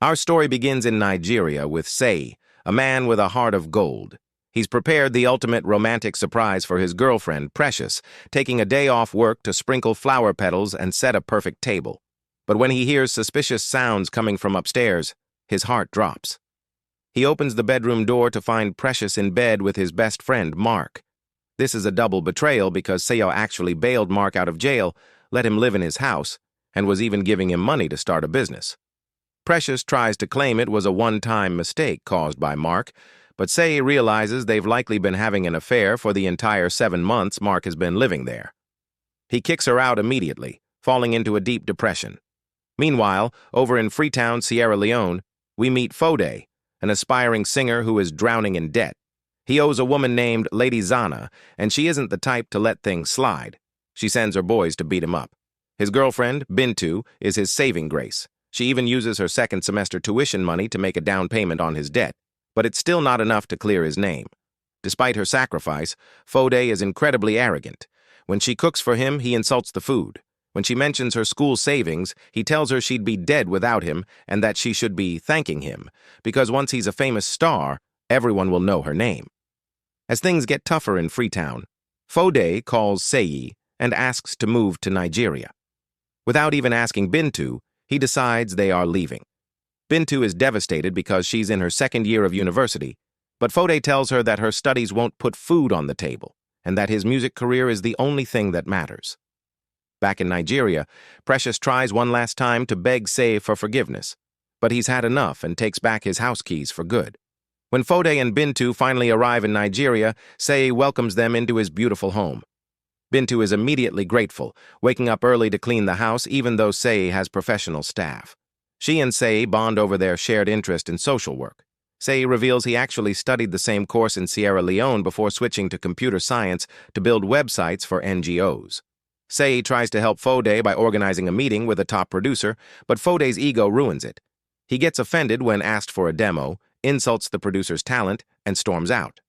Our story begins in Nigeria with Seyi, a man with a heart of gold. He's prepared the ultimate romantic surprise for his girlfriend, Precious, taking a day off work to sprinkle flower petals and set a perfect table. But when he hears suspicious sounds coming from upstairs, his heart drops. He opens the bedroom door to find Precious in bed with his best friend, Mark. This is a double betrayal because Seyi actually bailed Mark out of jail, let him live in his house, and was even giving him money to start a business. Precious tries to claim it was a one-time mistake caused by Mark, but Seyi realizes they've likely been having an affair for the entire 7 months Mark has been living there. He kicks her out immediately, falling into a deep depression. Meanwhile, over in Freetown, Sierra Leone, we meet Foday, an aspiring singer who is drowning in debt. He owes a woman named Lady Zana, and she isn't the type to let things slide. She sends her boys to beat him up. His girlfriend, Bintu, is his saving grace. She even uses her second semester tuition money to make a down payment on his debt, but it's still not enough to clear his name. Despite her sacrifice, Foday is incredibly arrogant. When she cooks for him, he insults the food. When she mentions her school savings, he tells her she'd be dead without him and that she should be thanking him, because once he's a famous star, everyone will know her name. As things get tougher in Freetown, Foday calls Seyi and asks to move to Nigeria. Without even asking Bintu, he decides they are leaving. Bintu is devastated because she's in her second year of university, but Foday tells her that her studies won't put food on the table and that his music career is the only thing that matters. Back in Nigeria, Precious tries one last time to beg Seyi for forgiveness, but he's had enough and takes back his house keys for good. When Foday and Bintu finally arrive in Nigeria, Seyi welcomes them into his beautiful home. Bintu is immediately grateful, waking up early to clean the house even though Seyi has professional staff. She and Seyi bond over their shared interest in social work. Seyi reveals he actually studied the same course in Sierra Leone before switching to computer science to build websites for NGOs. Seyi tries to help Foday by organizing a meeting with a top producer, but Foday's ego ruins it. He gets offended when asked for a demo, insults the producer's talent, and storms out.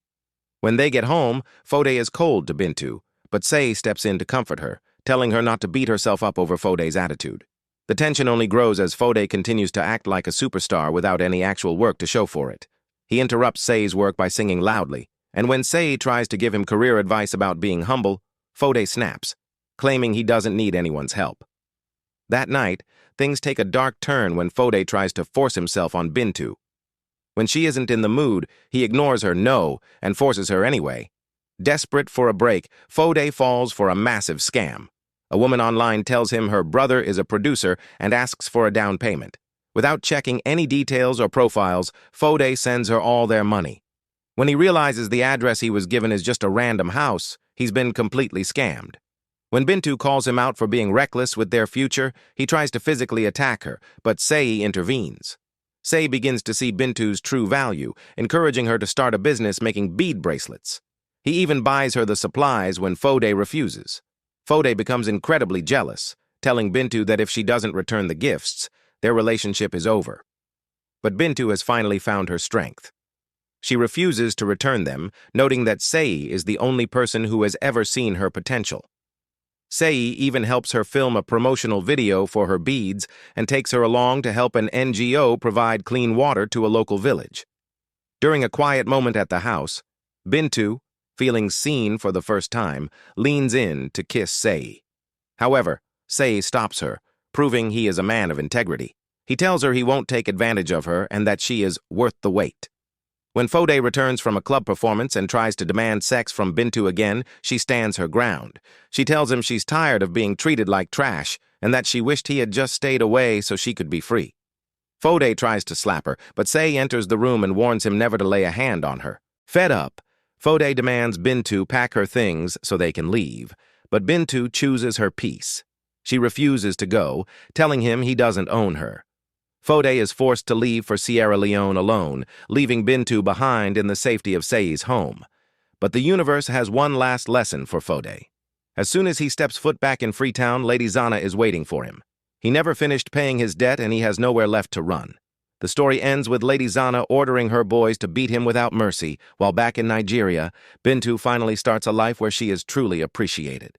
When they get home, Foday is cold to Bintu, but Seyi steps in to comfort her, telling her not to beat herself up over Foday's attitude. The tension only grows as Foday continues to act like a superstar without any actual work to show for it. He interrupts Seyi's work by singing loudly, and when Seyi tries to give him career advice about being humble, Foday snaps, claiming he doesn't need anyone's help. That night, things take a dark turn when Foday tries to force himself on Bintu. When she isn't in the mood, he ignores her no and forces her anyway. Desperate for a break, Foday falls for a massive scam. A woman online tells him her brother is a producer and asks for a down payment. Without checking any details or profiles, Foday sends her all their money. When he realizes the address he was given is just a random house, he's been completely scammed. When Bintu calls him out for being reckless with their future, he tries to physically attack her, but Seyi intervenes. Seyi begins to see Bintu's true value, encouraging her to start a business making bead bracelets. He even buys her the supplies when Foday refuses. Foday becomes incredibly jealous, telling Bintu that if she doesn't return the gifts, their relationship is over. But Bintu has finally found her strength. She refuses to return them, noting that Seyi is the only person who has ever seen her potential. Seyi even helps her film a promotional video for her beads and takes her along to help an NGO provide clean water to a local village. During a quiet moment at the house, Bintu, feeling seen for the first time, leans in to kiss Seyi. However, Seyi stops her, proving he is a man of integrity. He tells her he won't take advantage of her and that she is worth the wait. When Foday returns from a club performance and tries to demand sex from Bintu again, she stands her ground. She tells him she's tired of being treated like trash and that she wished he had just stayed away so she could be free. Foday tries to slap her, but Seyi enters the room and warns him never to lay a hand on her. Fed up, Foday demands Bintu pack her things so they can leave, but Bintu chooses her peace. She refuses to go, telling him he doesn't own her. Foday is forced to leave for Sierra Leone alone, leaving Bintu behind in the safety of Seyi's home. But the universe has one last lesson for Foday. As soon as he steps foot back in Freetown, Lady Zana is waiting for him. He never finished paying his debt and he has nowhere left to run. The story ends with Lady Zana ordering her boys to beat him without mercy, while back in Nigeria, Bintu finally starts a life where she is truly appreciated.